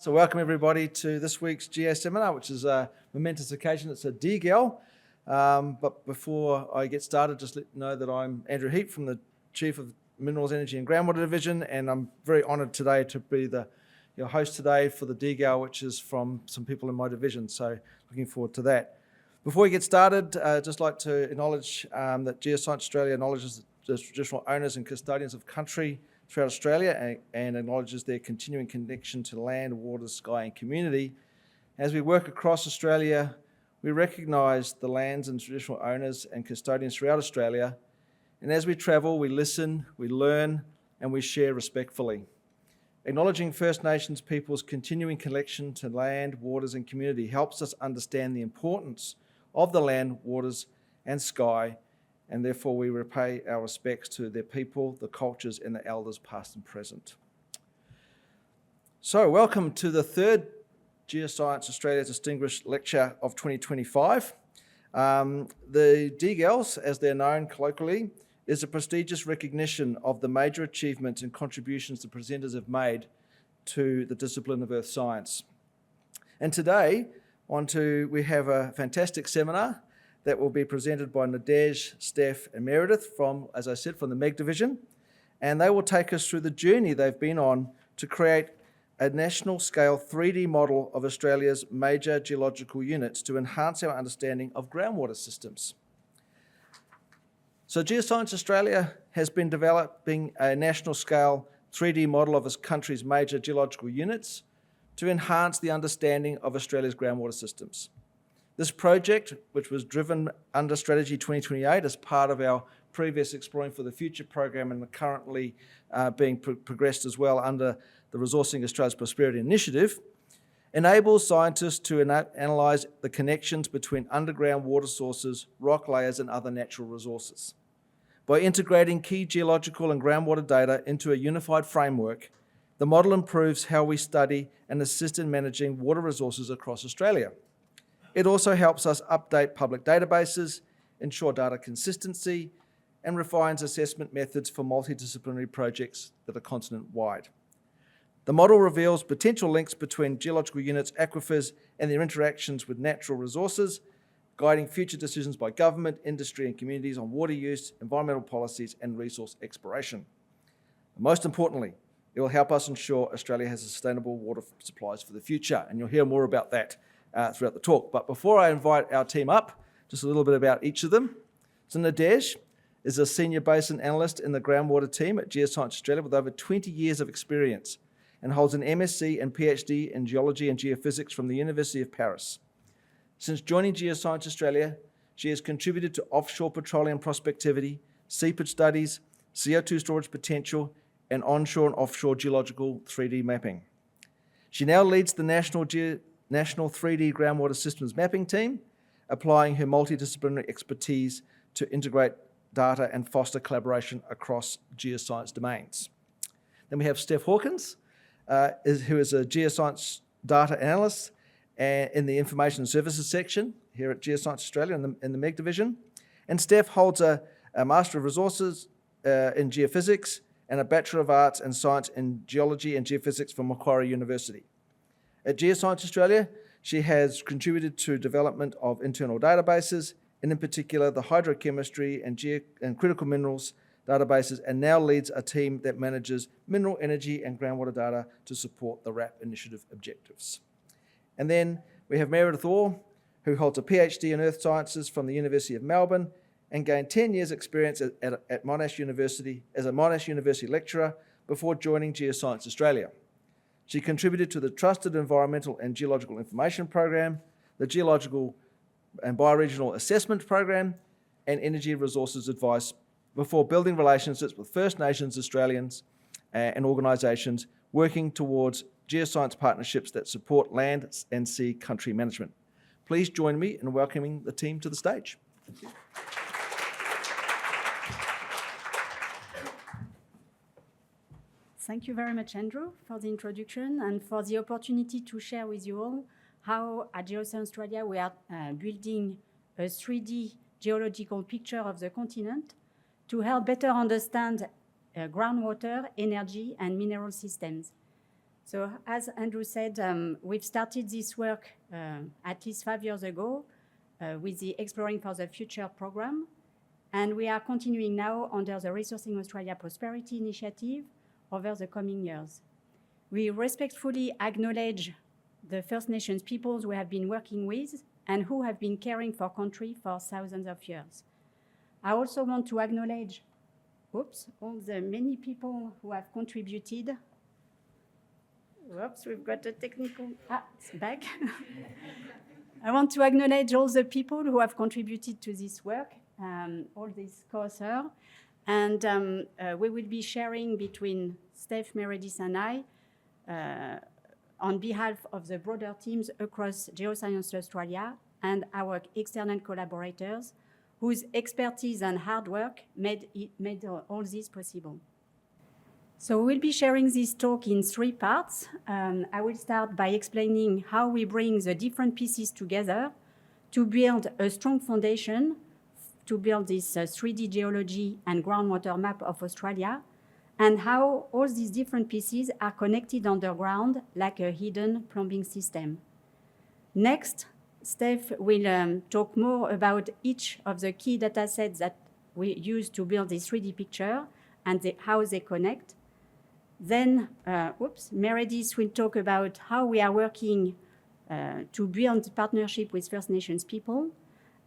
So welcome everybody to this week's Geo Seminar, which is a momentous occasion. It's a DGEL. But before I get started, just let you know that I'm Andrew Heap from the Chief of Minerals, Energy and Groundwater Division, and I'm very honoured today to be your host today for the DGEL, which is from some people in my division. So looking forward to that. Before we get started, I'd just like to acknowledge that Geoscience Australia acknowledges the traditional owners and custodians of country throughout Australia and acknowledges their continuing connection to land, water, sky and community. As we work across Australia, we recognise the lands and traditional owners and custodians throughout Australia, and as we travel, we listen, we learn and we share respectfully. Acknowledging First Nations people's continuing connection to land, waters and community helps us understand the importance of the land, waters and sky, and therefore we repay our respects to their people, the cultures and the elders past and present. So welcome to the third Geoscience Australia Distinguished Lecture of 2025. The DGELs, as they're known colloquially, is a prestigious recognition of the major achievements and contributions the presenters have made to the discipline of earth science. And today, we have a fantastic seminar that will be presented by Nadej, Steph and Meredith from, as I said, from the MEG division. And they will take us through the journey they've been on to create a national scale 3D model of Australia's major geological units to enhance our understanding of groundwater systems. So Geoscience Australia has been developing a national scale 3D model of its country's major geological units to enhance the understanding of Australia's groundwater systems. This project, which was driven under Strategy 2028 as part of our previous Exploring for the Future program and currently being progressed as well under the Resourcing Australia's Prosperity Initiative, enables scientists to analyse the connections between underground water sources, rock layers and other natural resources. By integrating key geological and groundwater data into a unified framework, the model improves how we study and assist in managing water resources across Australia. It also helps us update public databases, ensure data consistency, and refines assessment methods for multidisciplinary projects that are continent-wide. The model reveals potential links between geological units, aquifers, and their interactions with natural resources, guiding future decisions by government, industry, and communities on water use, environmental policies, and resource exploration. And most importantly, it will help us ensure Australia has sustainable water supplies for the future, and you'll hear more about that throughout the talk. But before I invite our team up, just a little bit about each of them. So Nadej is a senior basin analyst in the groundwater team at Geoscience Australia with over 20 years of experience and holds an MSc and PhD in geology and geophysics from the University of Paris. Since joining Geoscience Australia, she has contributed to offshore petroleum prospectivity, seepage studies, CO2 storage potential, and onshore and offshore geological 3D mapping. She now leads the National 3D Groundwater Systems Mapping Team, applying her multidisciplinary expertise to integrate data and foster collaboration across geoscience domains. Then we have Steph Hawkins, who is a geoscience data analyst in the Information Services section here at Geoscience Australia in the MEG division. And Steph holds a Master of Resources in Geophysics and a Bachelor of Arts and Science in Geology and Geophysics from Macquarie University. At Geoscience Australia, she has contributed to development of internal databases, and in particular the hydrochemistry and critical minerals databases, and now leads a team that manages mineral, energy and groundwater data to support the RAP initiative objectives. And then we have Meredith Orr, who holds a PhD in Earth Sciences from the University of Melbourne and gained 10 years experience at Monash University as a Monash University lecturer before joining Geoscience Australia. She contributed to the Trusted Environmental and Geological Information Program, the Geological and Bioregional Assessment Program, and Energy Resources Advice before building relationships with First Nations Australians and organisations working towards geoscience partnerships that support land and sea country management. Please join me in welcoming the team to the stage. Thank you. Thank you very much, Andrew, for the introduction and for the opportunity to share with you all how at Geoscience Australia we are building a 3D geological picture of the continent to help better understand groundwater, energy, and mineral systems. So as Andrew said, we've started this work at least 5 years ago with the Exploring for the Future program, and we are continuing now under the Resourcing Australia Prosperity Initiative over the coming years. We respectfully acknowledge the First Nations peoples we have been working with and who have been caring for country for thousands of years. I also want to acknowledge, all the many people who have contributed. Whoops, we've got a technical, it's back. I want to acknowledge all the people who have contributed to this work, all these co-authors. And we will be sharing between Steph, Meredith, and I on behalf of the broader teams across Geoscience Australia and our external collaborators, whose expertise and hard work made all this possible. So we'll be sharing this talk in 3 parts. I will start by explaining how we bring the different pieces together to build a strong foundation, to build this 3D geology and groundwater map of Australia, and how all these different pieces are connected underground like a hidden plumbing system. Next, Steph will talk more about each of the key data sets that we use to build this 3D picture and how they connect. Then, Meredith will talk about how we are working to build partnership with First Nations people.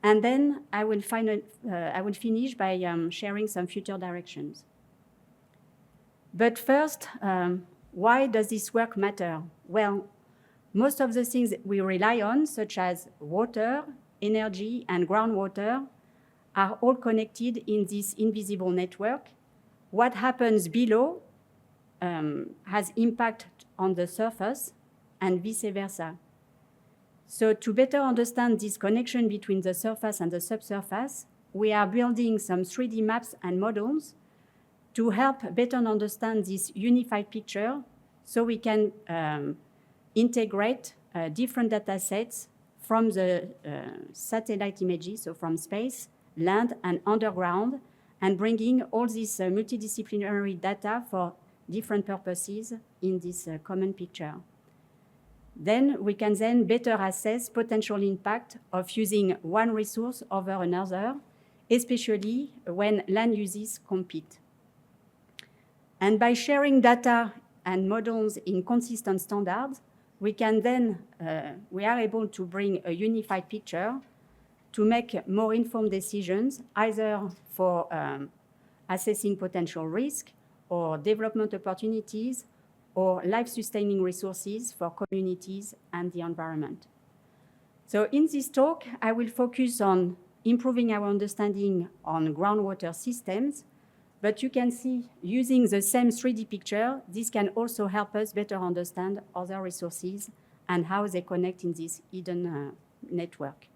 And then I will finish by sharing some future directions. But first, why does this work matter? Well, most of the things that we rely on, such as water, energy, and groundwater, are all connected in this invisible network. What happens below has impact on the surface and vice versa. So to better understand this connection between the surface and the subsurface, we are building some 3D maps and models to help better understand this unified picture so we can integrate different data sets from the satellite images, so from space, land, and underground, and bringing all this multidisciplinary data for different purposes in this common picture. Then we can then better assess potential impact of using one resource over another, especially when land uses compete. And by sharing data and models in consistent standards, we can then, we are able to bring a unified picture to make more informed decisions, either for assessing potential risk or development opportunities or life-sustaining resources for communities and the environment. So in this talk, I will focus on improving our understanding on groundwater systems, but you can see using the same 3D picture, this can also help us better understand other resources and how they connect in this hidden network.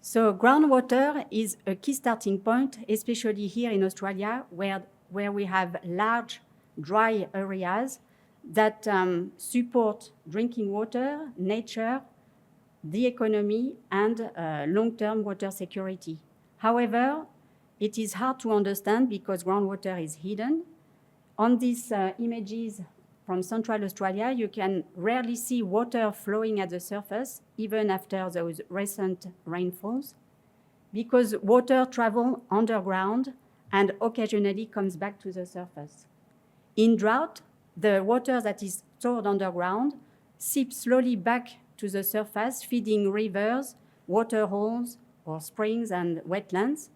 So groundwater is a key starting point, especially here in Australia, where we have large dry areas that support drinking water, nature, the economy, and long-term water security. However, it is hard to understand because groundwater is hidden. On these images from Central Australia, you can rarely see water flowing at the surface, even after those recent rainfalls, because water travels underground and occasionally comes back to the surface. In drought, the water that is stored underground seeps slowly back to the surface, feeding rivers, water holes, or springs and wetlands.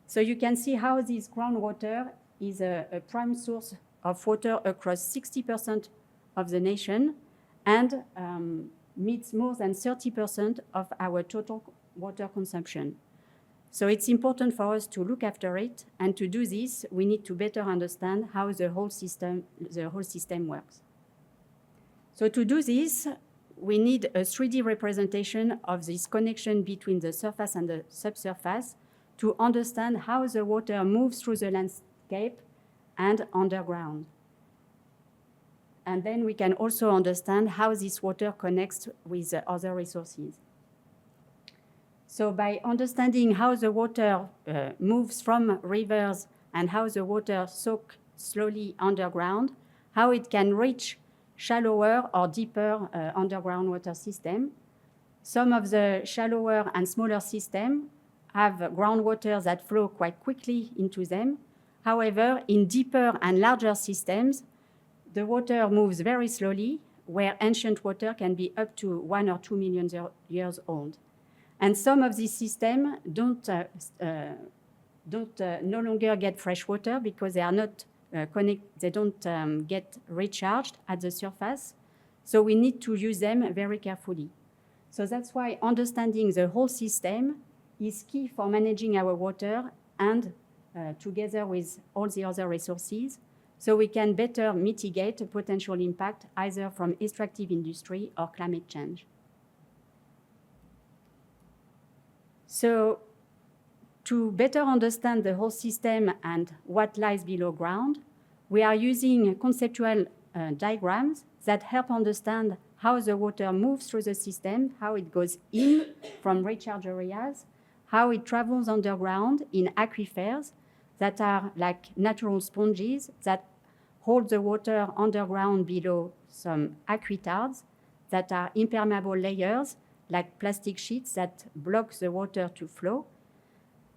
So you can see how this groundwater is a prime source of water across 60% of the nation and meets more than 30% of our total water consumption. So it's important for us to look after it, and to do this, we need to better understand how the whole system works. So to do this, we need a 3D representation of this connection between the surface and the subsurface to understand how the water moves through the landscape and underground. And then we can also understand how this water connects with other resources. So by understanding how the water moves from rivers and how the water soaks slowly underground, how it can reach shallower or deeper underground water system. Some of the shallower and smaller systems have groundwater that flow quite quickly into them. However, in deeper and larger systems, the water moves very slowly, where ancient water can be up to 1 or 2 million years old. And some of these systems no longer get fresh water because they are not they don't get recharged at the surface. So we need to use them very carefully. So that's why understanding the whole system is key for managing our water and together with all the other resources, so we can better mitigate a potential impact either from extractive industry or climate change. So to better understand the whole system and what lies below ground, we are using conceptual diagrams that help understand how the water moves through the system, how it goes in from recharge areas, how it travels underground in aquifers that are like natural sponges that hold the water underground below some aquithards that are impermeable layers like plastic sheets that block the water to flow.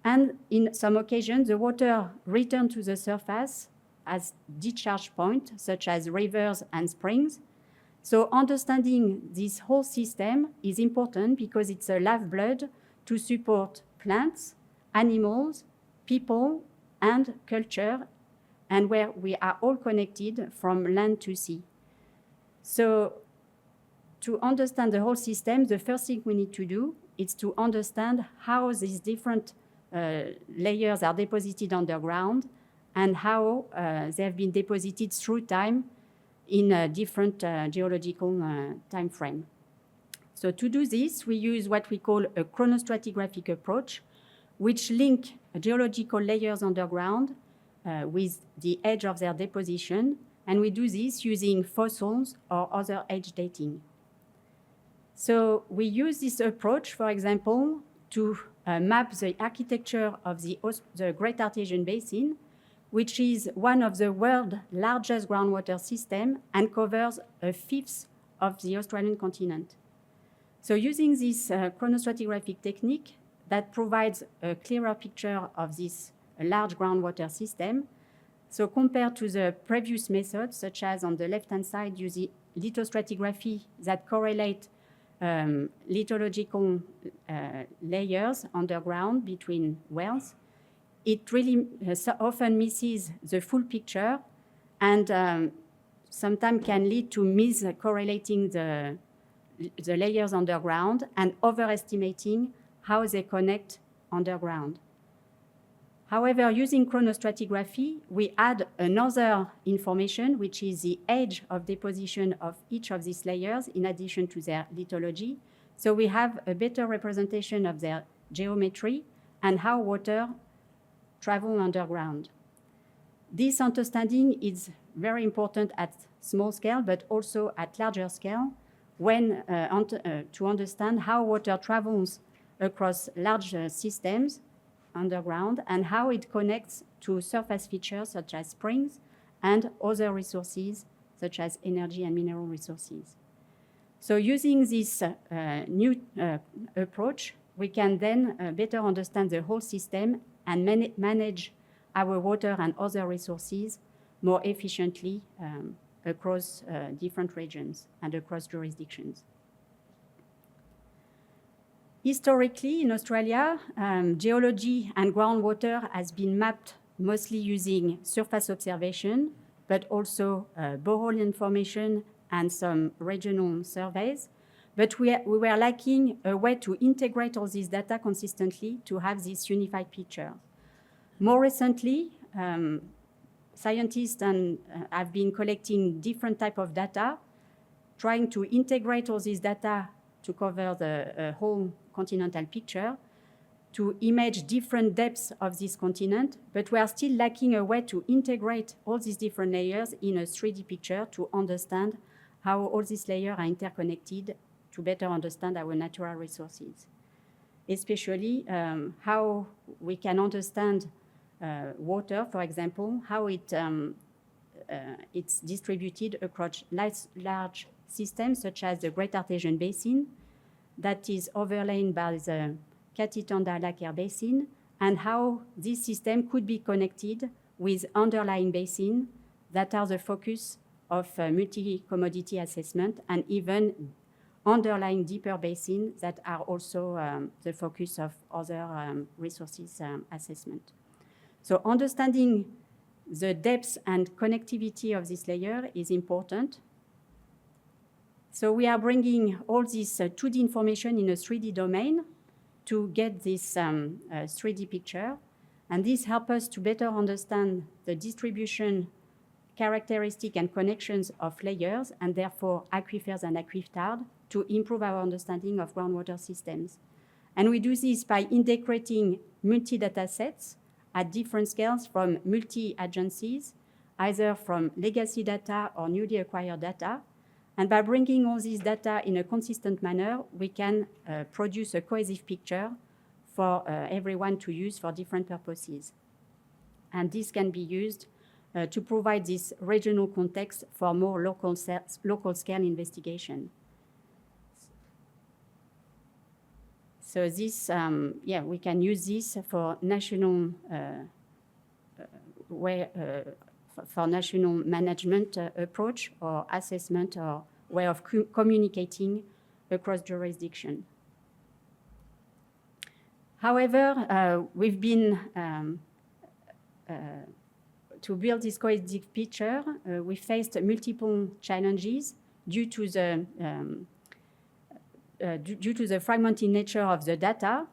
And in some occasions, the water returns to the surface as discharge points, such as rivers and springs. So understanding this whole system is important because it's a lifeblood to support plants, animals, people, and culture, and where we are all connected from land to sea. So to understand the whole system, the first thing we need to do is to understand how these different layers are deposited underground and how they have been deposited through time in a different geological time frame. So to do this, we use what we call a chronostratigraphic approach, which link geological layers underground with the age of their deposition, and we do this using fossils or other age dating. So we use this approach, for example, to map the architecture of the Great Artesian Basin, which is one of the world's largest groundwater systems and covers a fifth of the Australian continent. So using this chronostratigraphic technique that provides a clearer picture of this large groundwater system, so compared to the previous methods, such as on the left-hand side, using lithostratigraphy that correlate lithological layers underground between wells, it really often misses the full picture and sometimes can lead to miscorrelating the layers underground and overestimating how they connect underground. However, using chronostratigraphy, we add another information, which is the age of deposition of each of these layers in addition to their lithology. So we have a better representation of their geometry and how water travel underground. This understanding is very important at small scale, but also at larger scale when to understand how water travels across large systems underground and how it connects to surface features such as springs and other resources such as energy and mineral resources. So using this new approach, we can then better understand the whole system and manage our water and other resources more efficiently across different regions and across jurisdictions. Historically, in Australia, geology and groundwater has been mapped mostly using surface observation, but also borehole information and some regional surveys. But we were lacking a way to integrate all this data consistently to have this unified picture. More recently, scientists have been collecting different types of data, trying to integrate all this data to cover the whole continental picture, to image different depths of this continent, but we are still lacking a way to integrate all these different layers in a 3D picture to understand how all these layers are interconnected to better understand our natural resources. Especially how we can understand water, for example, how it it's distributed across large systems such as the Great Artesian Basin that is overlain by the Catitonda-Laquer Basin, and how this system could be connected with underlying basins that are the focus of multi-commodity assessment, and even underlying deeper basins that are also the focus of other resources assessment. So understanding the depth and connectivity of this layer is important. So we are bringing all this 2D information in a 3D domain to get this 3D picture. And this helps us to better understand the distribution, characteristic, and connections of layers, and therefore aquifers and aquifers, to improve our understanding of groundwater systems. And we do this by integrating multi-data sets at different scales from multi-agencies, either from legacy data or newly acquired data. And by bringing all this data in a consistent manner, we can produce a cohesive picture for everyone to use for different purposes. And this can be used to provide this regional context for more local scale investigation. So this, we can use this for national for national management approach or assessment or way of communicating across jurisdiction. However, we've been, to build this cohesive picture, we faced multiple challenges due to the fragmented nature of the data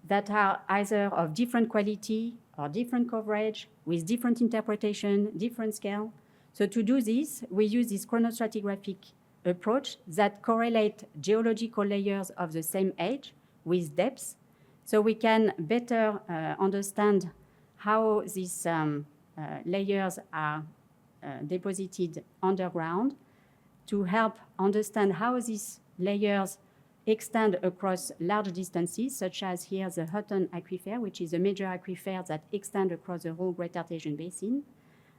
that are either of different quality or different coverage with different interpretation, different scale. So to do this, we use this chronostratigraphic approach that correlate geological layers of the same age with depth. So we can better understand how these layers are deposited underground, to help understand how these layers extend across large distances, such as here the Hutton Aquifer, which is a major aquifer that extends across the whole Great Artesian Basin.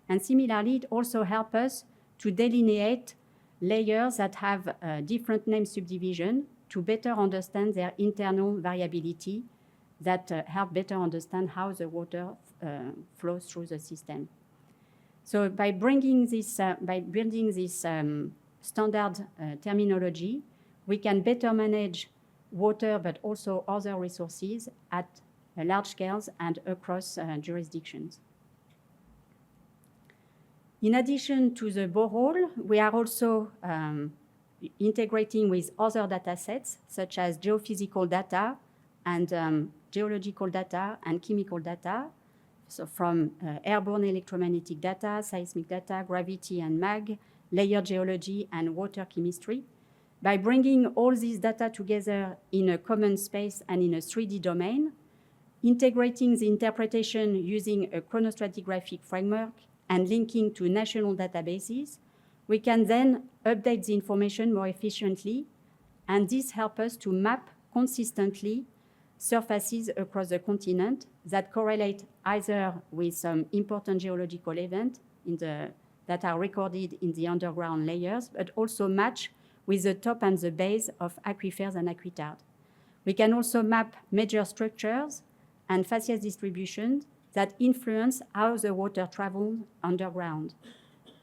And similarly, it also helps us to delineate layers that have different name subdivision to better understand their internal variability that help better understand how the water flows through the system. So by building this standard terminology, we can better manage water, but also other resources at large scales and across jurisdictions. In addition to the borehole, we are also integrating with other data sets, such as geophysical data and geological data and chemical data, so from airborne electromagnetic data, seismic data, gravity and mag, layer geology, and water chemistry. By bringing all these data together in a common space and in a 3D domain, integrating the interpretation using a chronostratigraphic framework and linking to national databases, we can then update the information more efficiently, and this helps us to map consistently surfaces across the continent that correlate either with some important geological event that are recorded in the underground layers, but also match with the top and the base of aquifers and aquitard. We can also map major structures and facies distributions that influence how the water travels underground.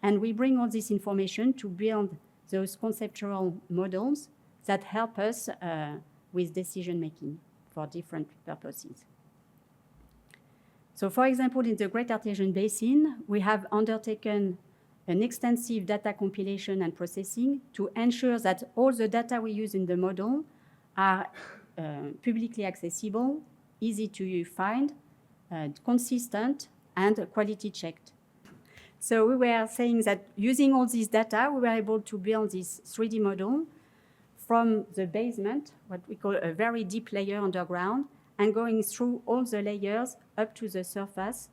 And we bring all this information to build those conceptual models that help us with decision-making for different purposes. So for example, in the Great Artesian Basin, we have undertaken an extensive data compilation and processing to ensure that all the data we use in the model are publicly accessible, easy to find, consistent, and quality checked. So we were saying that using all this data, we were able to build this 3D model from the basement, what we call a very deep layer underground, and going through all the layers up to the surface.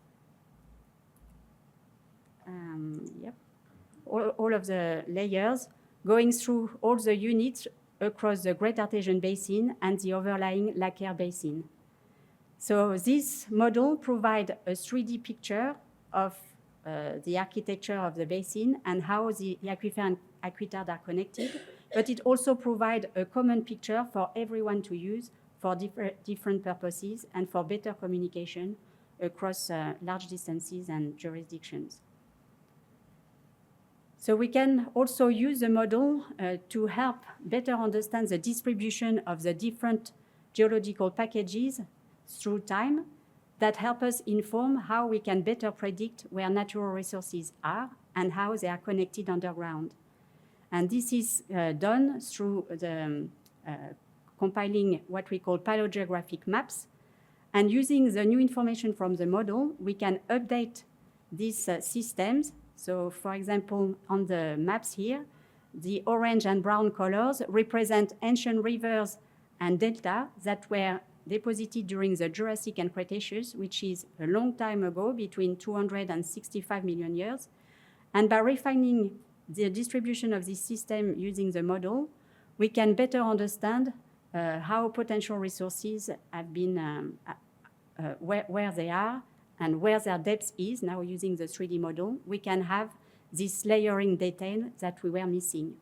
All of the layers, going through all the units across the Great Artesian Basin and the overlying Laquer Basin. So this model provides a 3D picture of the architecture of the basin and how the aquifer and aquitard are connected, but it also provides a common picture for everyone to use for different purposes and for better communication across large distances and jurisdictions. So we can also use the model to help better understand the distribution of the different geological packages through time that help us inform how we can better predict where natural resources are and how they are connected underground. And this is done through the compiling what we call paleogeographic maps. And using the new information from the model, we can update these systems. So for example, on the maps here, the orange and brown colors represent ancient rivers and delta that were deposited during the Jurassic and Cretaceous, which is a long time ago, between 200 and 65 million years. And by refining the distribution of this system using the model, we can better understand how potential resources have been, where they are and where their depth is. Now using the 3D model, we can have this layering detail that we were missing.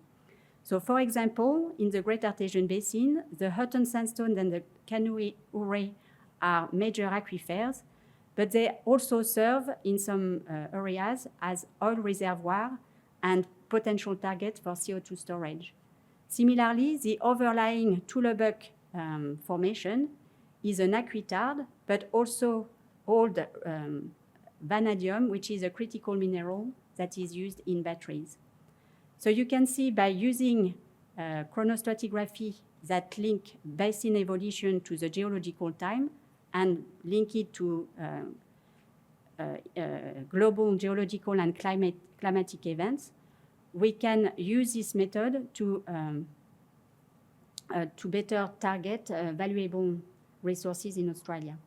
So for example, in the Great Artesian Basin, the Hutton Sandstone and the Kaneohe are major aquifers, but they also serve in some areas as oil reservoir and potential target for CO2 storage. Similarly, the overlying Tullabuk formation is an aquitard, but also old vanadium, which is a critical mineral that is used in batteries. So you can see by using chronostratigraphy that link basin evolution to the geological time and link it to global geological and climatic events, we can use this method to better target valuable resources in Australia.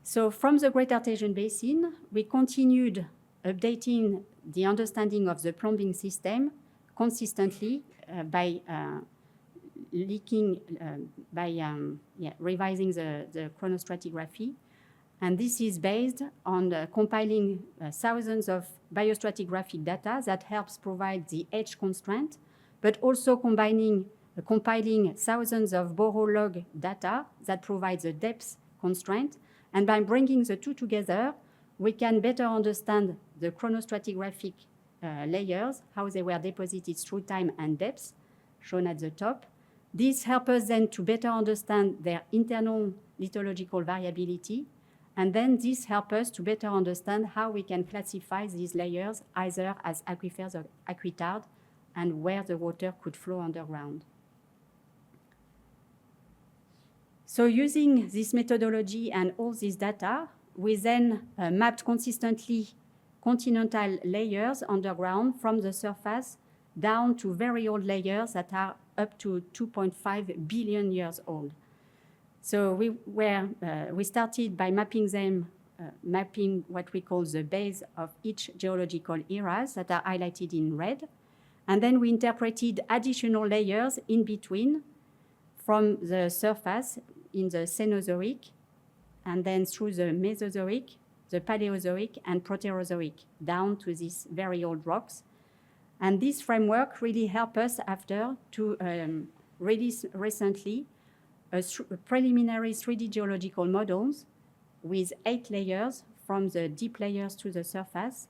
So from the Great Artesian Basin, we continued updating the understanding of the plumbing system consistently by revising the chronostratigraphy. And this is based on compiling thousands of biostratigraphic data that helps provide the edge constraint, but also compiling thousands of borehole log data that provides the depth constraint. And by bringing the two together, we can better understand the chronostratigraphic layers, how they were deposited through time and depth, shown at the top. This helps us then to better understand their internal lithological variability. And then this helps us to better understand how we can classify these layers either as aquifers or aquitard and where the water could flow underground. So using this methodology and all this data, we then mapped consistently continental layers underground from the surface down to very old layers that are up to 2.5 billion years old. So we started by mapping them, mapping what we call the base of each geological eras that are highlighted in red. And then we interpreted additional layers in between from the surface in the Cenozoic, and then through the Mesozoic, the Paleozoic, and Proterozoic, down to these very old rocks. And this framework really helped us after to release recently a preliminary 3D geological models with 8 layers from the deep layers to the surface,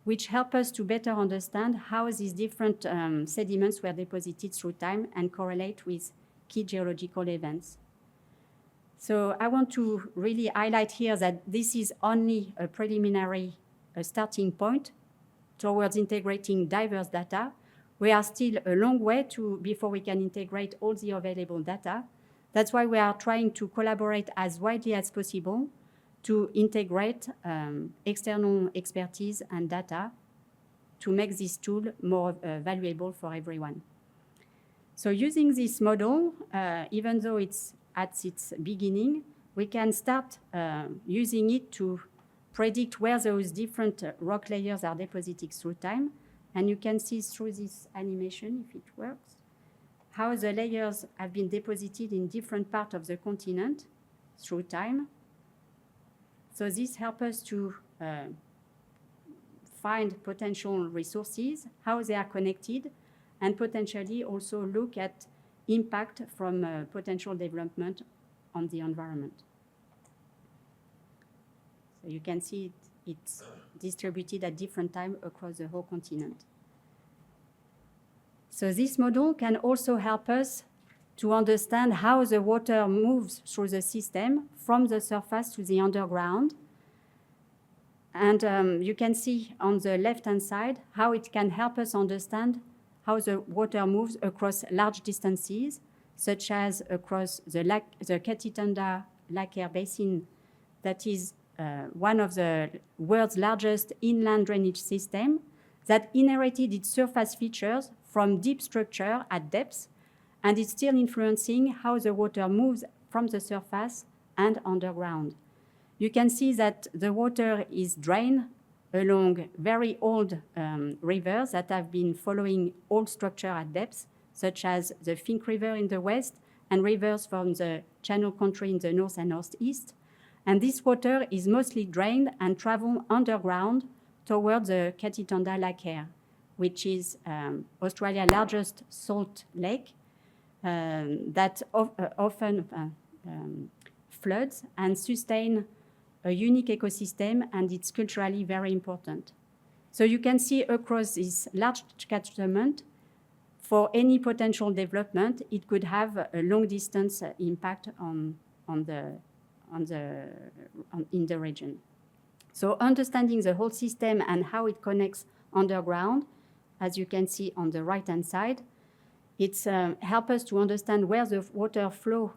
which help us to better understand how these different sediments were deposited through time and correlate with key geological events. So I want to really highlight here that this is only a preliminary starting point towards integrating diverse data. We are still a long way before we can integrate all the available data. That's why we are trying to collaborate as widely as possible to integrate external expertise and data to make this tool more valuable for everyone. So using this model, even though it's at its beginning, we can start using it to predict where those different rock layers are deposited through time. And you can see through this animation, if it works, how the layers have been deposited in different parts of the continent through time. So this helps us to find potential resources, how they are connected, and potentially also look at impact from potential development on the environment. So you can see it's distributed at different times across the whole continent. So this model can also help us to understand how the water moves through the system from the surface to the underground. And you can see on the left-hand side how it can help us understand how the water moves across large distances, such as across the Catitonda Lake Basin, that is one of the world's largest inland drainage systems that inherited its surface features from deep structure at depths, and it's still influencing how the water moves from the surface and underground. You can see that the water is drained along very old rivers that have been following old structure at depths, such as the Fink River in the west and rivers from the Channel country in the north and northeast. And this water is mostly drained and travel underground towards the Catitonda Lake, which is Australia's largest salt lake that often floods and sustain a unique ecosystem, and it's culturally very important. So you can see across this large catchment, for any potential development, it could have a long-distance impact in the region. So understanding the whole system and how it connects underground, as you can see on the right-hand side, it's help us to understand where the water flow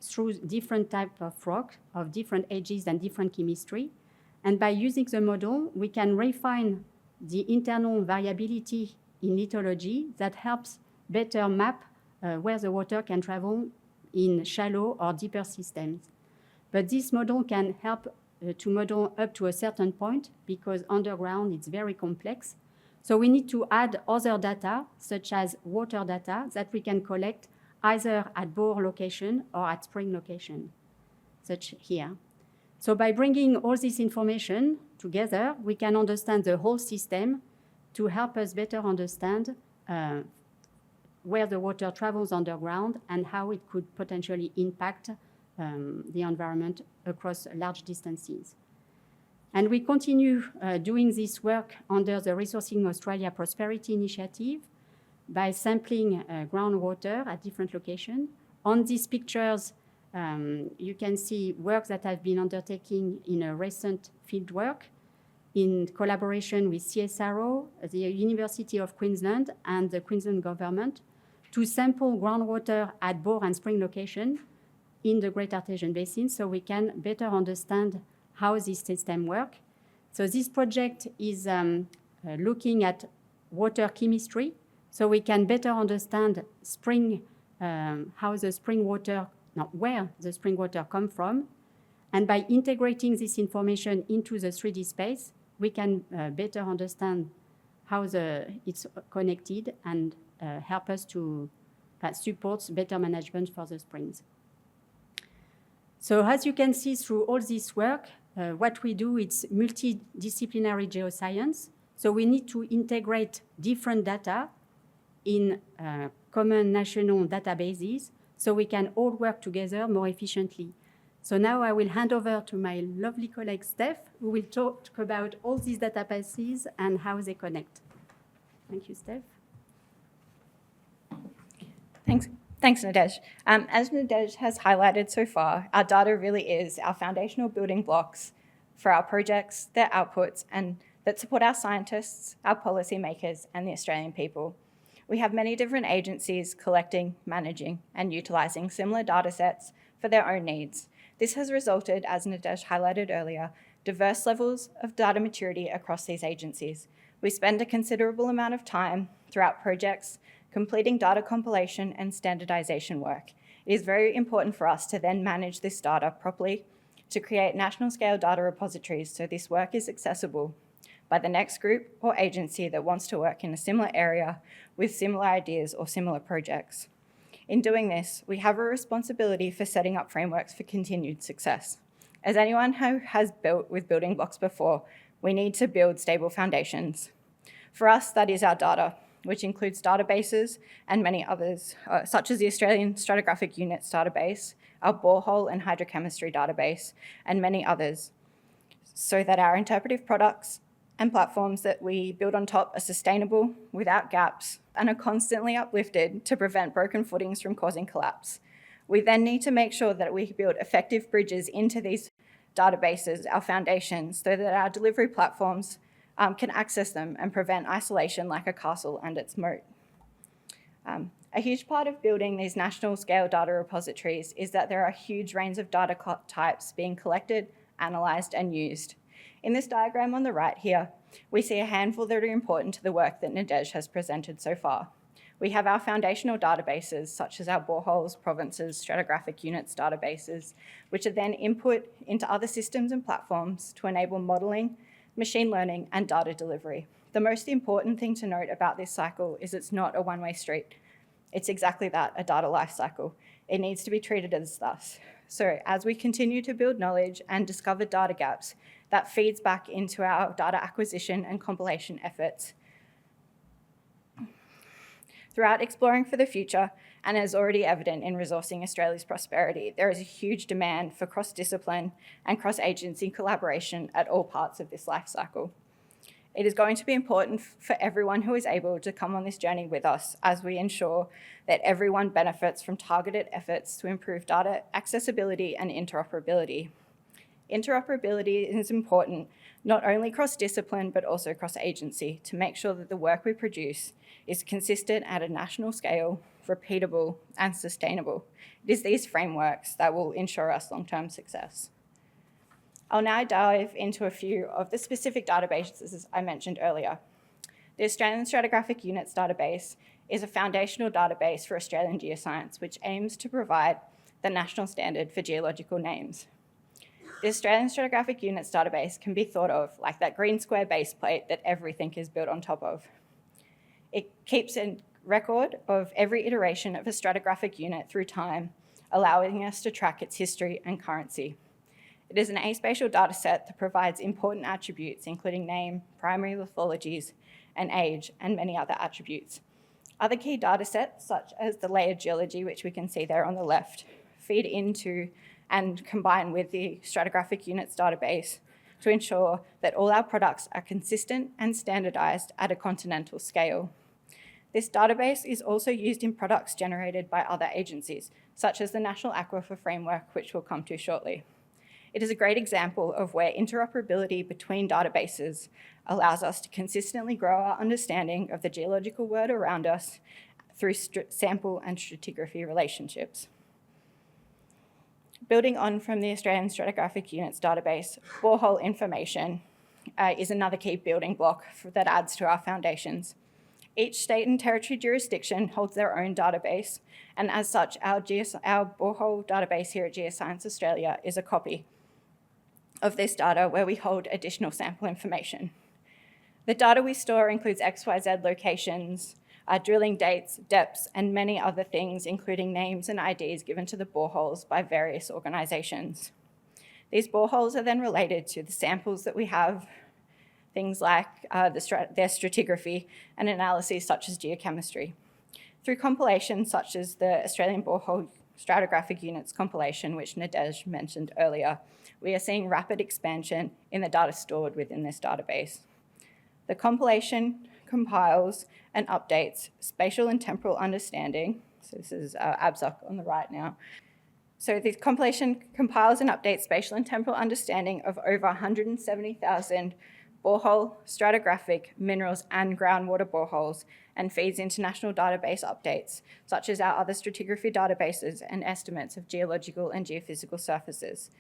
through different types of rock of different ages and different chemistry. And by using the model, we can refine the internal variability in lithology that helps better map where the water can travel in shallow or deeper systems. But this model can help to model up to a certain point because underground it's very complex. So we need to add other data, such as water data, that we can collect either at bore location or at spring location, such here. So by bringing all this information together, we can understand the whole system to help us better understand where the water travels underground and how it could potentially impact the environment across large distances. And we continue doing this work under the Resourcing Australia Prosperity Initiative by sampling groundwater at different locations. On these pictures, you can see work that has been undertaken in a recent field work in collaboration with CSIRO, the University of Queensland, and the Queensland government to sample groundwater at bore and spring location in the Great Artesian Basin so we can better understand how this system works. So this project is looking at water chemistry so we can better understand how the spring water, where the spring water come from. And by integrating this information into the 3D space, we can better understand how it's connected and help us to support better management for the springs. So as you can see through all this work, what we do is multidisciplinary geoscience. So we need to integrate different data in common national databases so we can all work together more efficiently. So now I will hand over to my lovely colleague, Steph, who will talk about all these databases and how they connect. Thank you, Steph. Thanks, Nadej. As Nadej has highlighted so far, our data really is our foundational building blocks for our projects, their outputs, and that support our scientists, our policymakers, and the Australian people. We have many different agencies collecting, managing, and utilising similar data sets for their own needs. This has resulted, as Nadej highlighted earlier, diverse levels of data maturity across these agencies. We spend a considerable amount of time throughout projects completing data compilation and standardization work. It is very important for us to then manage this data properly to create national scale data repositories so this work is accessible by the next group or agency that wants to work in a similar area with similar ideas or similar projects. In doing this, we have a responsibility for setting up frameworks for continued success. As anyone who has built with building blocks before, we need to build stable foundations. For us, that is our data, which includes databases and many others, such as the Australian Stratigraphic Units database, our borehole and hydrochemistry database, and many others, so that our interpretive products and platforms that we build on top are sustainable, without gaps, and are constantly uplifted to prevent broken footings from causing collapse. We then need to make sure that we build effective bridges into these databases, our foundations, so that our delivery platforms can access them and prevent isolation like a castle and its moat. A huge part of building these national scale data repositories is that there are a huge range of data types being collected, analysed and used. In this diagram on the right here, we see a handful that are important to the work that Nadej has presented so far. We have our foundational databases, such as our boreholes, provinces, stratigraphic units databases, which are then input into other systems and platforms to enable modelling, machine learning, and data delivery. The most important thing to note about this cycle is it's not a one-way street. It's exactly that, a data life cycle. It needs to be treated as thus. So as we continue to build knowledge and discover data gaps, that feeds back into our data acquisition and compilation efforts. Throughout exploring for the future, and as already evident in resourcing Australia's prosperity, there is a huge demand for cross-discipline and cross-agency collaboration at all parts of this life cycle. It is going to be important for everyone who is able to come on this journey with us as we ensure that everyone benefits from targeted efforts to improve data accessibility and interoperability. Interoperability is important, not only cross-discipline, but also cross-agency, to make sure that the work we produce is consistent at a national scale, repeatable, and sustainable. It is these frameworks that will ensure us long-term success. I'll now dive into a few of the specific databases I mentioned earlier. The Australian Stratigraphic Units database is a foundational database for Australian geoscience, which aims to provide the national standard for geological names. The Australian Stratigraphic Units database can be thought of like that green square base plate that everything is built on top of. It keeps a record of every iteration of a stratigraphic unit through time, allowing us to track its history and currency. It is an aspatial data set that provides important attributes, including name, primary lithologies, and age, and many other attributes. Other key data sets, such as the layered geology, which we can see there on the left, feed into and combine with the Stratigraphic Units database to ensure that all our products are consistent and standardised at a continental scale. This database is also used in products generated by other agencies, such as the National Aquifer Framework, which we'll come to shortly. It is a great example of where interoperability between databases allows us to consistently grow our understanding of the geological world around us through sample and stratigraphy relationships. Building on from the Australian Stratigraphic Units database, borehole information is another key building block that adds to our foundations. Each state and territory jurisdiction holds their own database, and as such, our borehole database here at Geoscience Australia is a copy of this data where we hold additional sample information. The data we store includes XYZ locations, drilling dates, depths, and many other things, including names and IDs given to the boreholes by various organisations. These boreholes are then related to the samples that we have, things like their stratigraphy and analyses such as geochemistry. Through compilations such as the Australian Borehole Stratigraphic Units compilation, which Nadej mentioned earlier, we are seeing rapid expansion in the data stored within this database. The compilation compiles and updates spatial and temporal understanding. So this is ABSUC on the right now. So the compilation compiles and updates spatial and temporal understanding of over 170,000 borehole, stratigraphic, minerals, and groundwater boreholes, and feeds into national database updates, such as our other stratigraphy databases and estimates of geological and geophysical surfaces.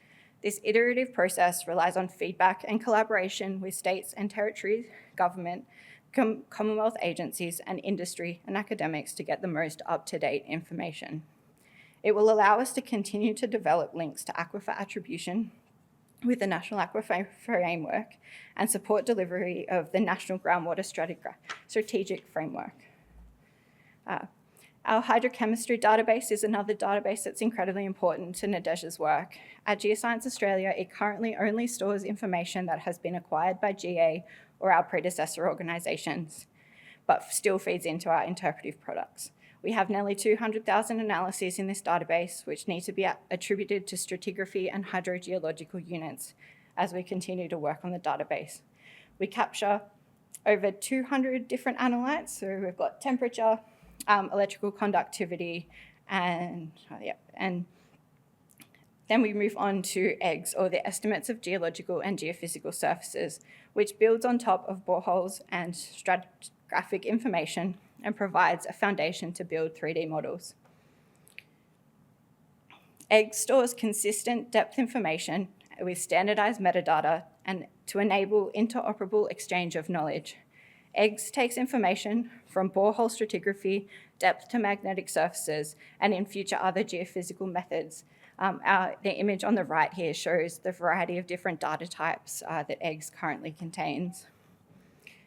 This iterative process relies on feedback and collaboration with states and territories, government, Commonwealth agencies, and industry and academics to get the most up-to-date information. It will allow us to continue to develop links to aquifer attribution with the National Aquifer Framework and support delivery of the National Groundwater Strategic Framework. Our hydrochemistry database is another database that's incredibly important to Nadej's work. At Geoscience Australia, it currently only stores information that has been acquired by GA or our predecessor organisations, but still feeds into our interpretive products. We have nearly 200,000 analyses in this database, which need to be attributed to stratigraphy and hydrogeological units as we continue to work on the database. We capture over 200 different analytes, so we've got temperature, electrical conductivity, and then we move on to EGS, or the estimates of geological and geophysical surfaces, which builds on top of boreholes and stratigraphic information and provides a foundation to build 3D models. EGS stores consistent depth information with standardized metadata and to enable interoperable exchange of knowledge. EGS takes information from borehole stratigraphy, depth to magnetic surfaces, and in future other geophysical methods. The image on the right here shows the variety of different data types that EGS currently contains.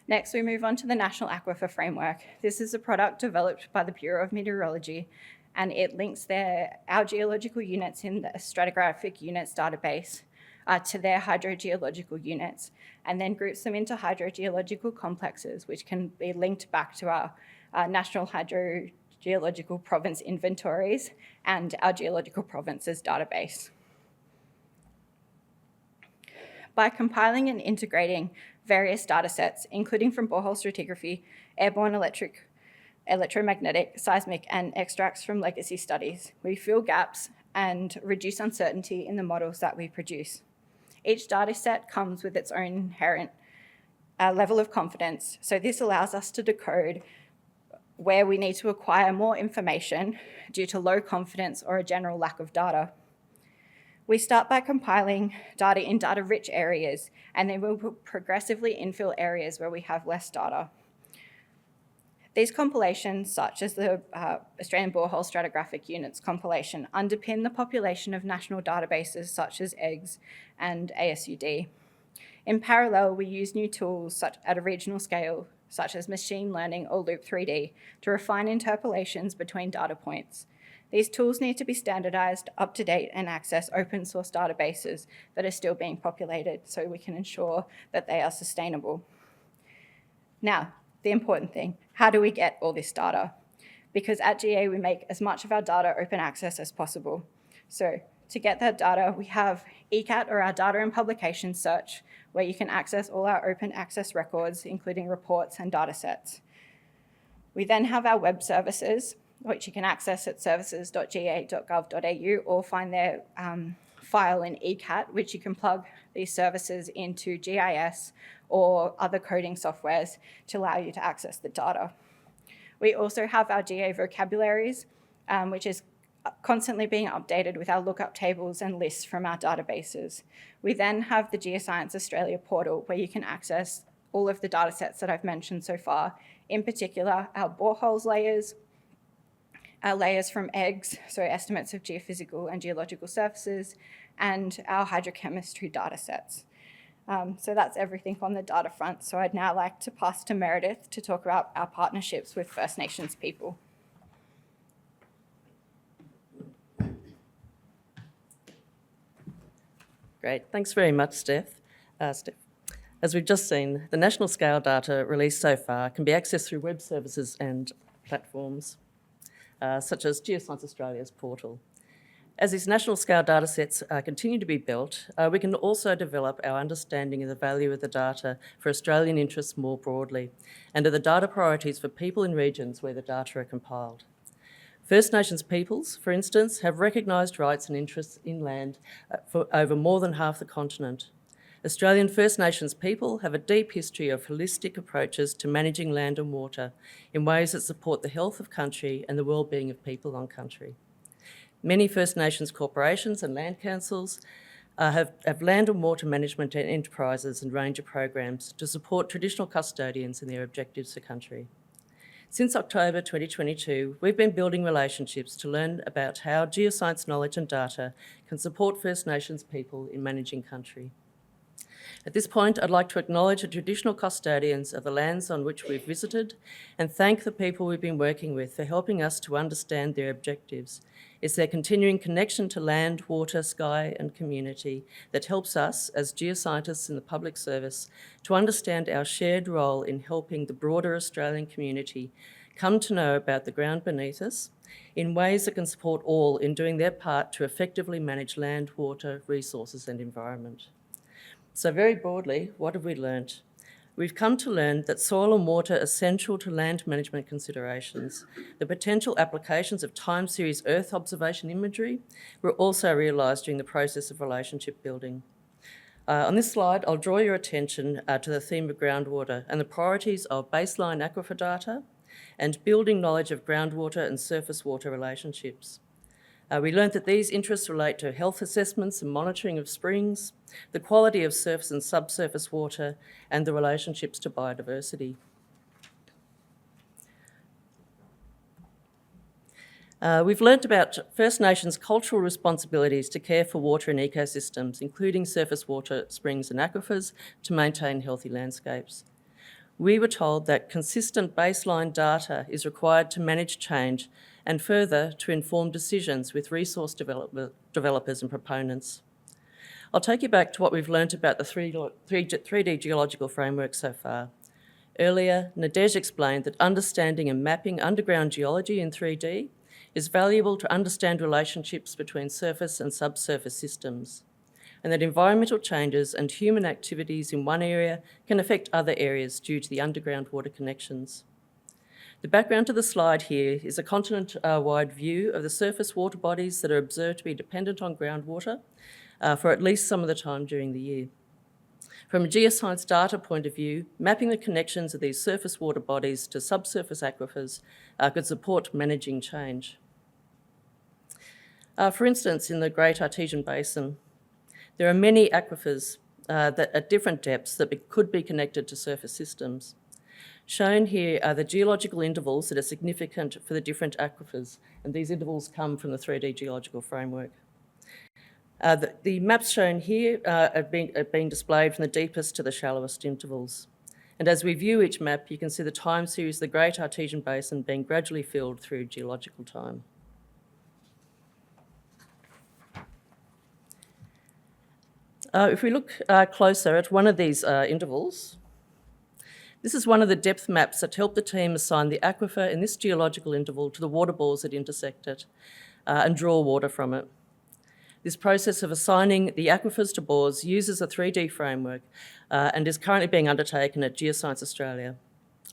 Next, we move on to the National Aquifer Framework. This is a product developed by the Bureau of Meteorology, and it links our geological units in the stratigraphic units database to their hydrogeological units, and then groups them into hydrogeological complexes, which can be linked back to our National Hydrogeological Province inventories and our geological provinces database. By compiling and integrating various data sets, including from borehole stratigraphy, airborne electromagnetic, seismic, and extracts from legacy studies, we fill gaps and reduce uncertainty in the models that we produce. Each data set comes with its own inherent level of confidence, so this allows us to decode where we need to acquire more information due to low confidence or a general lack of data. We start by compiling data in data-rich areas, and then we'll progressively infill areas where we have less data. These compilations, such as the Australian Borehole Stratigraphic Units compilation, underpin the population of national databases such as EGS and ASUD. In parallel, we use new tools at a regional scale, such as machine learning or Loop 3D, to refine interpolations between data points. These tools need to be standardized, up to date, and access open source databases that are still being populated so we can ensure that they are sustainable. Now, the important thing, how do we get all this data? Because at GA, we make as much of our data open access as possible. So to get that data, we have ECAT, or our Data and Publication Search, where you can access all our open access records, including reports and data sets. We then have our web services, which you can access at services.ga.gov.au, or find their file in ECAT, which you can plug these services into GIS or other coding softwares to allow you to access the data. We also have our GA vocabularies, which is constantly being updated with our lookup tables and lists from our databases. We then have the Geoscience Australia portal, where you can access all of the data sets that I've mentioned so far, in particular our boreholes layers, our layers from EGS, so estimates of geophysical and geological surfaces, and our hydrochemistry data sets. So that's everything on the data front. So I'd now like to pass to Meredith to talk about our partnerships with First Nations people. Great, thanks very much, Steph. As we've just seen, the national scale data released so far can be accessed through web services and platforms, such as Geoscience Australia's portal. As these national scale data sets continue to be built, we can also develop our understanding of the value of the data for Australian interests more broadly, and of the data priorities for people in regions where the data are compiled. First Nations peoples, for instance, have recognised rights and interests in land for over more than half the continent. Australian First Nations people have a deep history of holistic approaches to managing land and water in ways that support the health of country and the well-being of people on country. Many First Nations corporations and land councils have land and water management enterprises and range of programs to support traditional custodians in their objectives for country. Since October 2022, we've been building relationships to learn about how geoscience knowledge and data can support First Nations people in managing country. At this point, I'd like to acknowledge the traditional custodians of the lands on which we've visited and thank the people we've been working with for helping us to understand their objectives. It's their continuing connection to land, water, sky and community that helps us, as geoscientists in the public service, to understand our shared role in helping the broader Australian community come to know about the ground beneath us in ways that can support all in doing their part to effectively manage land, water, resources and environment. So very broadly, what have we learnt? We've come to learn that soil and water are central to land management considerations. The potential applications of time series Earth observation imagery were also realised during the process of relationship building. On this slide, I'll draw your attention to the theme of groundwater and the priorities of baseline aquifer data and building knowledge of groundwater and surface water relationships. We learned that these interests relate to health assessments and monitoring of springs, the quality of surface and subsurface water, and the relationships to biodiversity. We've learnt about First Nations cultural responsibilities to care for water and ecosystems, including surface water, springs and aquifers, to maintain healthy landscapes. We were told that consistent baseline data is required to manage change and further to inform decisions with resource developers and proponents. I'll take you back to what we've learnt about the 3D geological framework so far. Earlier, Nadej explained that understanding and mapping underground geology in 3D is valuable to understand relationships between surface and subsurface systems, and that environmental changes and human activities in one area can affect other areas due to the underground water connections. The background to the slide here is a continent-wide view of the surface water bodies that are observed to be dependent on groundwater for at least some of the time during the year. From a geoscience data point of view, mapping the connections of these surface water bodies to subsurface aquifers could support managing change. For instance, in the Great Artesian Basin, there are many aquifers that at different depths that could be connected to surface systems. Shown here are the geological intervals that are significant for the different aquifers, and these intervals come from the 3D geological framework. The maps shown here have been displayed from the deepest to the shallowest intervals. And as we view each map, you can see the time series of the Great Artesian Basin being gradually filled through geological time. If we look closer at one of these intervals, this is one of the depth maps that helped the team assign the aquifer in this geological interval to the water bores that intersect it and draw water from it. This process of assigning the aquifers to bores uses a 3D framework and is currently being undertaken at Geoscience Australia.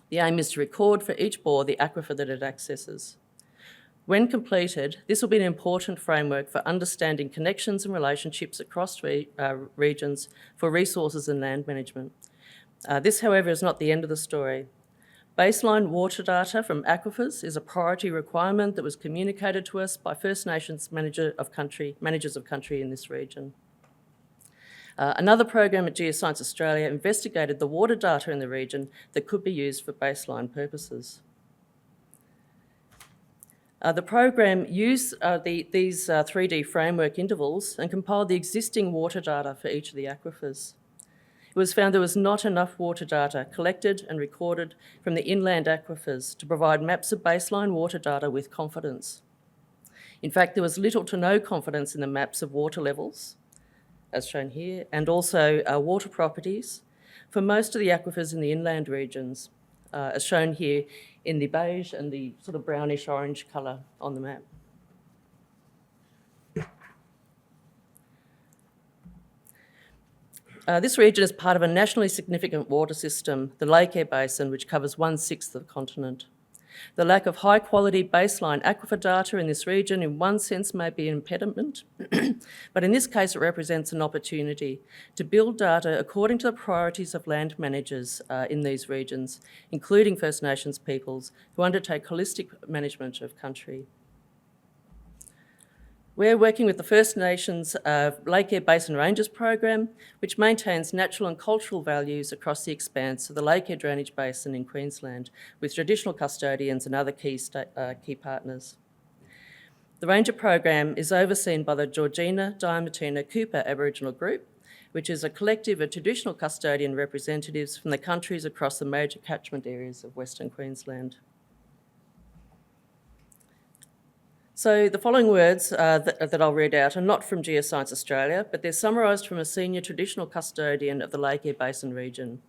The aim is to record for each bore the aquifer that it accesses. When completed, this will be an important framework for understanding connections and relationships across regions for resources and land management. This, however, is not the end of the story. Baseline water data from aquifers is a priority requirement that was communicated to us by First Nations managers of country in this region. Another program at Geoscience Australia investigated the water data in the region that could be used for baseline purposes. The program used these 3D framework intervals and compiled the existing water data for each of the aquifers. It was found there was not enough water data collected and recorded from the inland aquifers to provide maps of baseline water data with confidence. In fact, there was little to no confidence in the maps of water levels, as shown here, and also water properties for most of the aquifers in the inland regions, as shown here in the beige and the sort of brownish orange colour on the map. This region is part of a nationally significant water system, the Lake Eyre Basin, which covers 1/6 of the continent. The lack of high-quality baseline aquifer data in this region in one sense may be an impediment, but in this case it represents an opportunity to build data according to the priorities of land managers in these regions, including First Nations peoples who undertake holistic management of country. We're working with the First Nations Lake Eyre Basin Rangers program, which maintains natural and cultural values across the expanse of the Lake Eyre Drainage Basin in Queensland, with traditional custodians and other key partners. The Ranger program is overseen by the Georgina Diamantina Cooper Aboriginal Group, which is a collective of traditional custodian representatives from the countries across the major catchment areas of Western Queensland. So the following words that I'll read out are not from Geoscience Australia, but they're summarised from a senior traditional custodian of the Lake Eyre Basin region.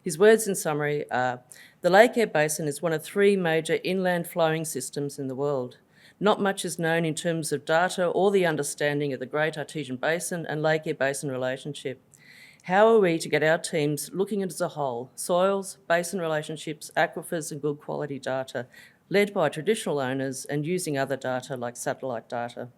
His words in summary are, the Lake Eyre Basin is one of 3 major inland flowing systems in the world. Not much is known in terms of data or the understanding of the Great Artesian Basin and Lake Eyre Basin relationship. How are we to get our teams looking as a whole, soils, basin relationships, aquifers and good quality data, led by traditional owners and using other data like satellite data?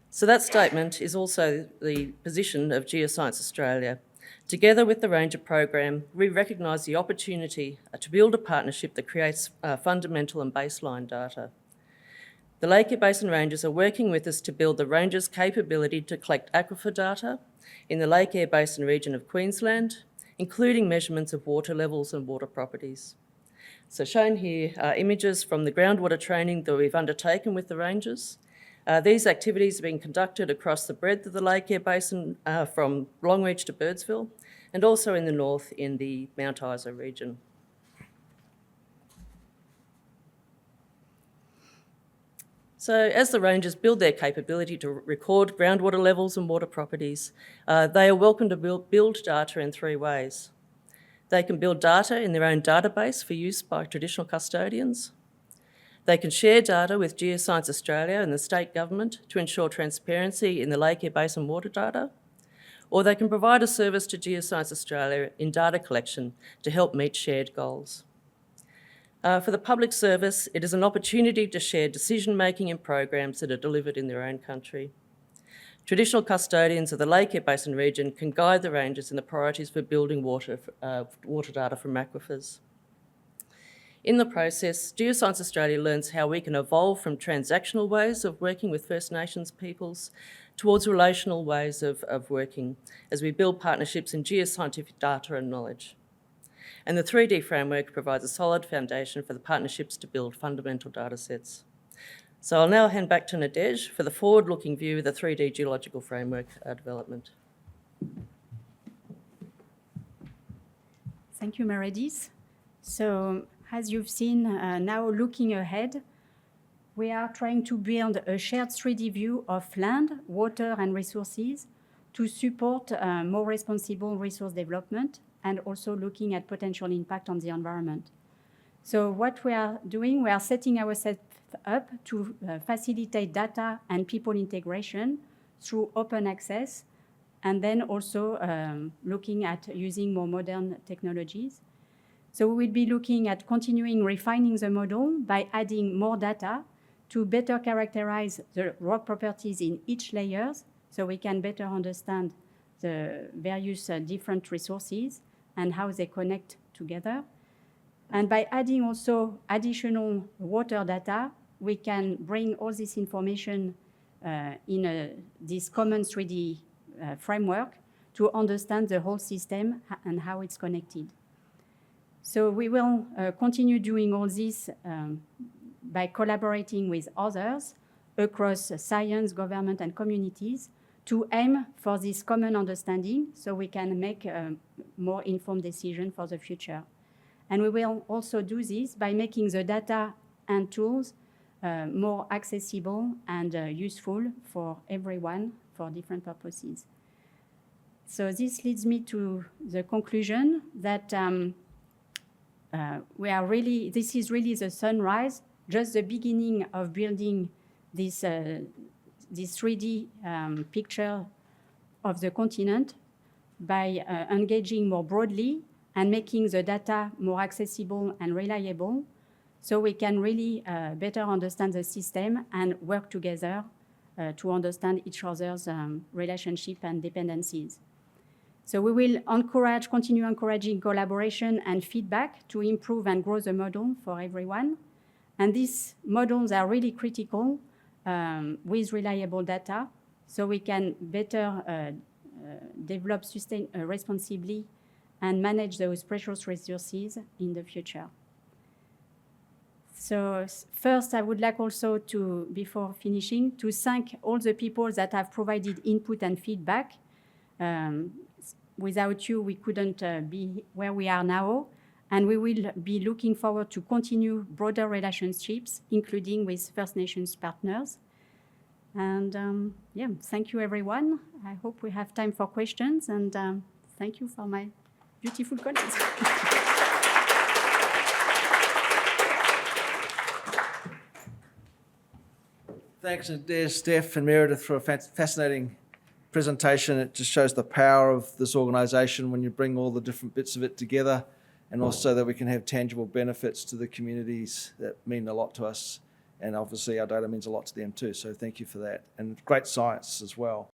So that statement is also the position of Geoscience Australia. Together with the Ranger program, we recognise the opportunity to build a partnership that creates fundamental and baseline data. The Lake Eyre Basin Rangers are working with us to build the Rangers' capability to collect aquifer data in the Lake Eyre Basin region of Queensland, including measurements of water levels and water properties. So shown here are images from the groundwater training that we've undertaken with the Rangers. These activities are being conducted across the breadth of the Lake Eyre Basin from Longreach to Birdsville, and also in the north in the Mount Isa region. So as the Rangers build their capability to record groundwater levels and water properties, they are welcome to build data in 3 ways. They can build data in their own database for use by traditional custodians. They can share data with Geoscience Australia and the state government to ensure transparency in the Lake Eyre Basin water data, or they can provide a service to Geoscience Australia in data collection to help meet shared goals. For the public service, it is an opportunity to share decision-making in programs that are delivered in their own country. Traditional custodians of the Lake Eyre Basin region can guide the Rangers in the priorities for building water data from aquifers. In the process, Geoscience Australia learns how we can evolve from transactional ways of working with First Nations peoples towards relational ways of working as we build partnerships in geoscientific data and knowledge. And the 3D framework provides a solid foundation for the partnerships to build fundamental data sets. So I'll now hand back to Nadej for the forward-looking view of the 3D geological framework development. Thank you, Meredith. So, as you've seen, now looking ahead, we are trying to build a shared 3D view of land, water, and resources to support more responsible resource development and also looking at potential impact on the environment. So what we are doing, we are setting ourselves up to facilitate data and people integration through open access, and then also looking at using more modern technologies. So we will be looking at continuing refining the model by adding more data to better characterize the rock properties in each layer, so we can better understand the various different resources and how they connect together. And by adding also additional water data, we can bring all this information in this common 3D framework to understand the whole system and how it's connected. So we will continue doing all this by collaborating with others across science, government, and communities to aim for this common understanding so we can make a more informed decision for the future. And we will also do this by making the data and tools more accessible and useful for everyone for different purposes. So this leads me to the conclusion that this is really the sunrise, just the beginning of building this 3D picture of the continent by engaging more broadly and making the data more accessible and reliable, so we can really better understand the system and work together to understand each other's relationship and dependencies. So we will continue encouraging collaboration and feedback to improve and grow the model for everyone. And these models are really critical with reliable data, so we can better develop responsibly and manage those precious resources in the future. So first, I would like also to, before finishing, to thank all the people that have provided input and feedback, Without you, we couldn't be where we are now. And we will be looking forward to continue broader relationships, including with First Nations partners. And yeah, thank you, everyone. I hope we have time for questions, and thank you for my beautiful colleagues. Thanks, Des, Steph, and Meredith for a fascinating presentation. It just shows the power of this organisation when you bring all the different bits of it together, and also that we can have tangible benefits to the communities that mean a lot to us. And obviously our data means a lot to them too. So thank you for that. And great science as well.